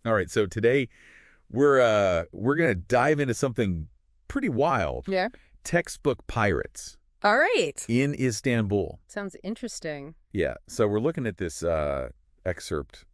All right, so today we're gonna dive into something pretty wild. Yeah. Textbook pirates All right. in Istanbul. Sounds interesting. Yeah, so we're looking at this excerpt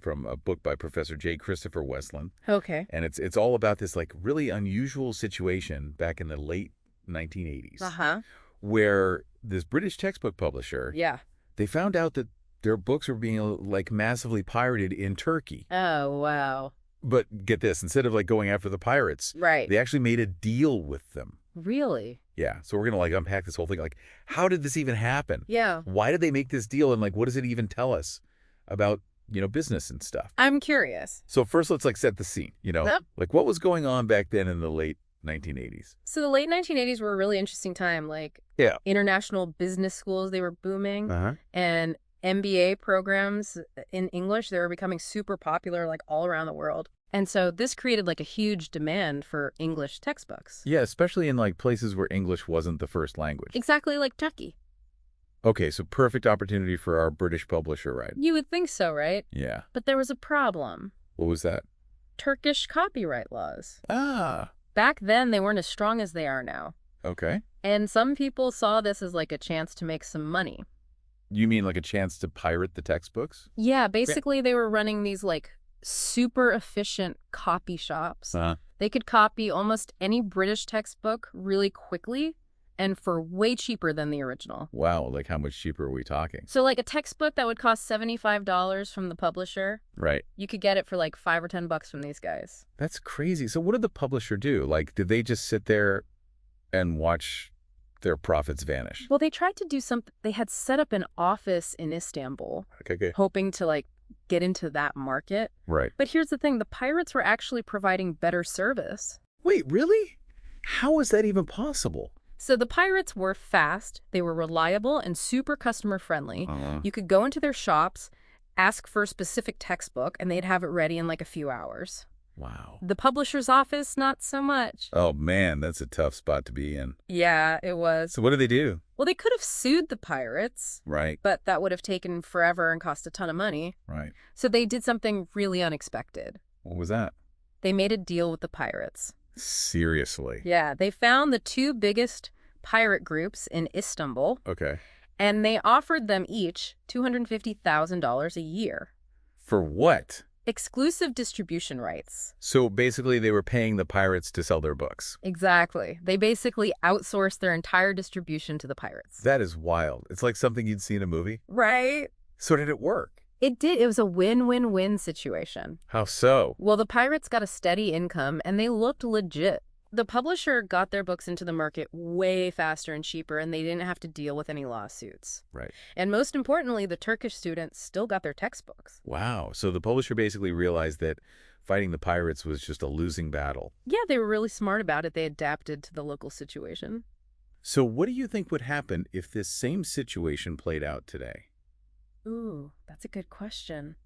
from a book by Professor J. Christopher Westland, Okay. and it's all about this like really unusual situation back in the late 1980s, Uh-huh. where this British textbook publisher, Yeah. they found out that their books were being like massively pirated in Turkey. Oh, wow. But get this, instead of like going after the pirates, Right. they actually made a deal with them. Really? Yeah. So we're going to like unpack this whole thing. Like, how did this even happen? Yeah. Why did they make this deal? And like, what does it even tell us about, business and stuff? I'm curious. So first, let's like set the scene, Yep. like what was going on back then in the late 1980s? So the late 1980s were a really interesting time. Like Yeah. international business schools, they were booming, Uh-huh. and MBA programs in English, they were becoming super popular like all around the world. And so this created like a huge demand for English textbooks. Yeah, especially in like places where English wasn't the first language. Exactly like Turkey. Okay, so perfect opportunity for our British publisher, right? You would think so, right? Yeah. But there was a problem. What was that? Turkish copyright laws. Ah, Back then, they weren't as strong as they are now. okay. And some people saw this as like a chance to make some money. You mean like a chance to pirate the textbooks? Yeah, basically, they were running these like super efficient copy shops. Uh-huh. They could copy almost any British textbook really quickly and for way cheaper than the original. Wow, like how much cheaper are we talking? So, like a textbook that would cost $75 from the publisher, Right. you could get it for like $5 or $10 from these guys. That's crazy. So what did the publisher do? Like, did they just sit there and watch their profits vanish? Well, they tried to do something. They had set up an office in Istanbul, Okay. hoping to like get into that market. Right. But here's the thing, the pirates were actually providing better service. Wait, really? How is that even possible? So the pirates were fast, they were reliable, and super customer friendly. Uh-huh. You could go into their shops, ask for a specific textbook, and they'd have it ready in like a few hours. Wow. The publisher's office, not so much. Oh, man, that's a tough spot to be in. Yeah, it was. So what did they do? Well, they could have sued the pirates, Right, but that would have taken forever and cost a ton of money. right. So they did something really unexpected. What was that? They made a deal with the pirates. Seriously? Yeah, they found the two biggest pirate groups in Istanbul, Okay. and they offered them each $250,000 a year. For what? Exclusive distribution rights. So basically they were paying the pirates to sell their books. Exactly. They basically outsourced their entire distribution to the pirates. That is wild. It's like something you'd see in a movie. Right? So did it work? It did. It was a win-win-win situation. How so? Well, the pirates got a steady income, and they looked legit. The publisher got their books into the market way faster and cheaper, and they didn't have to deal with any lawsuits. Right. And most importantly, the Turkish students still got their textbooks. Wow. So the publisher basically realized that fighting the pirates was just a losing battle. Yeah, they were really smart about it. They adapted to the local situation. So what do you think would happen if this same situation played out today? Ooh, that's a good question.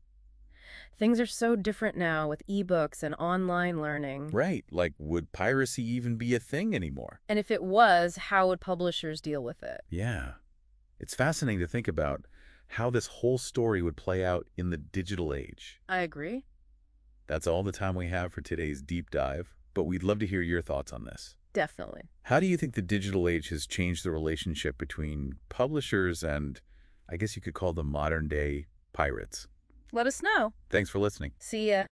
Things are so different now with ebooks and online learning. Right. Like, would piracy even be a thing anymore? And if it was, how would publishers deal with it? Yeah. It's fascinating to think about how this whole story would play out in the digital age. I agree. That's all the time we have for today's deep dive, but we'd love to hear your thoughts on this. Definitely. How do you think the digital age has changed the relationship between publishers and, I guess you could call them modern day pirates? Let us know. Thanks for listening. See ya.